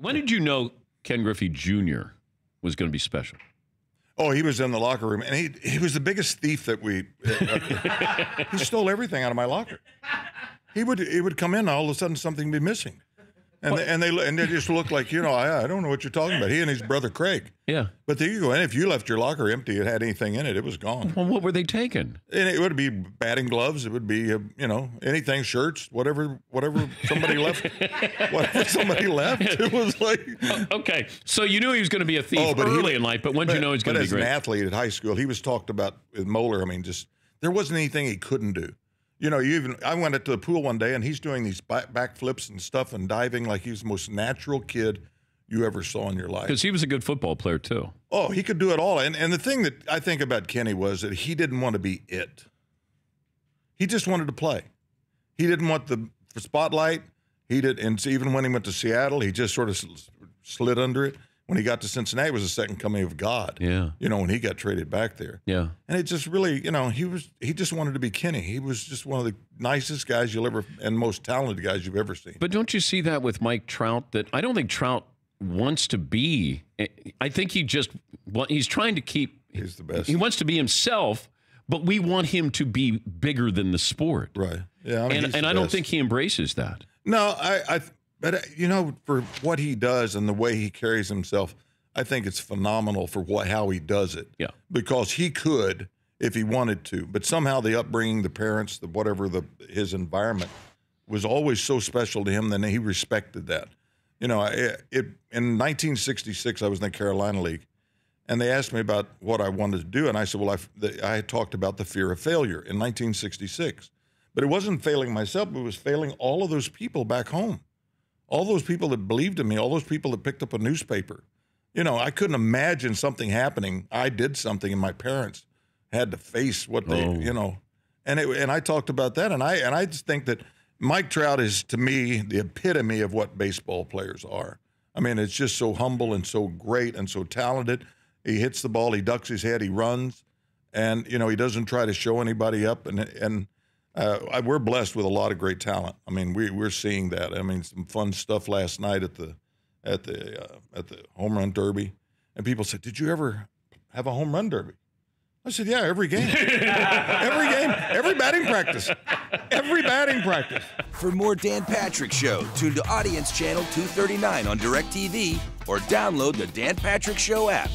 When did you know Ken Griffey Jr. was going to be special? Oh, he was in the locker room, and he was the biggest thief that we. He stole everything out of my locker. He would come in, and all of a sudden something would be missing, and they just look like, I don't know what you're talking about. He and his brother Craig. Yeah. But there you go. And if you left your locker empty, it had anything in it, it was gone. Well, what were they taking? And it would be batting gloves. It would be anything, shirts, whatever somebody left. Whatever somebody left. It was like. Okay, so you knew he was going to be a thief early in life, but when did you know he was going to be great? But as an athlete at high school, he was talked about with Moeller. I mean, just there wasn't anything he couldn't do. I went to the pool one day, and he's doing these backflips and stuff and diving like he was the most natural kid you ever saw in your life. Because he was a good football player, too. Oh, he could do it all. And the thing that I think about Kenny was that he didn't want to be it. He just wanted to play. He didn't want the spotlight. And even when he went to Seattle, he just sort of slid under it. When he got to Cincinnati, it was the second coming of God. Yeah. When he got traded back there. Yeah. And it just really, he just wanted to be Kenny. He was just one of the nicest guys and most talented guys you've ever seen. But don't you see that with Mike Trout? That I don't think Trout wants to be. I think he's trying to keep. He's the best. He wants to be himself, but we want him to be bigger than the sport. Right. Yeah. And I don't think he embraces that. No, but for what he does and the way he carries himself, I think it's phenomenal for how he does it. Yeah. Because he could if he wanted to, but somehow the upbringing, the parents, his environment was always so special to him. Then he respected that. In 1966, I was in the Carolina League, and they asked me about what I wanted to do, and I said, well, I had talked about the fear of failure in 1966, but it wasn't failing myself; it was failing all of those people back home, all those people that believed in me, all those people that picked up a newspaper. I couldn't imagine something happening. I did something, and my parents had to face what they, and I talked about that, and I just think that Mike Trout is, to me, the epitome of what baseball players are. I mean, it's just so humble and so great and so talented. He hits the ball, he ducks his head, he runs, and, he doesn't try to show anybody up. And we're blessed with a lot of great talent. I mean, we're seeing that. I mean, some fun stuff last night at the home run derby. And people said, did you ever have a home run derby? I said, yeah, every game. Every game. Every batting practice. Every batting practice. For more Dan Patrick Show, tune to Audience Channel 239 on DirecTV or download the Dan Patrick Show app.